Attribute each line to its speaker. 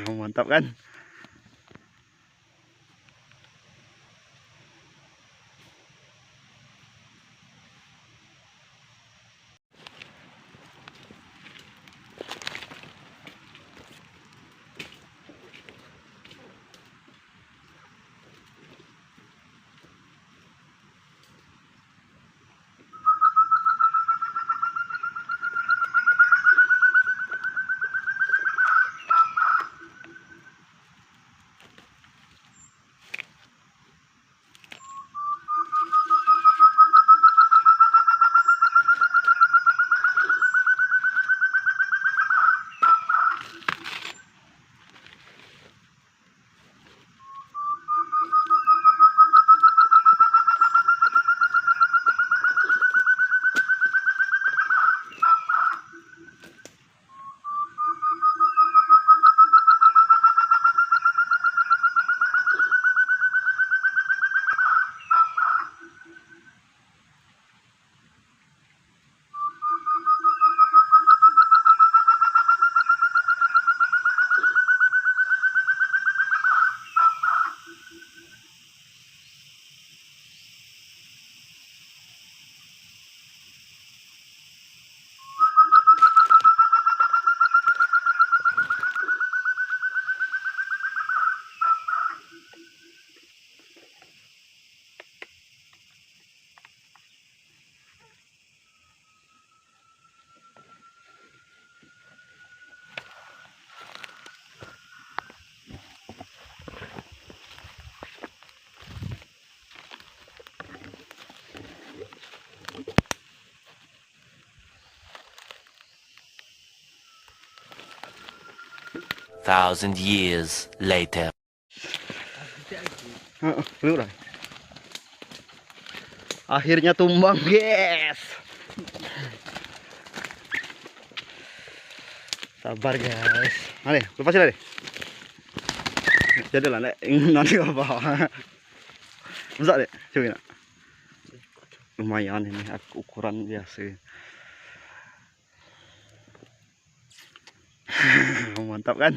Speaker 1: Mantap kan?
Speaker 2: Thousand years later.
Speaker 1: Udah. Akhirnya tumbang, guys. Sabar, guys. Mari, lepasin lagi. Jadi lah, Nek. Nanti apa? Besar deh, coba. Lumayan ini ukuran biasa. Mantap kan?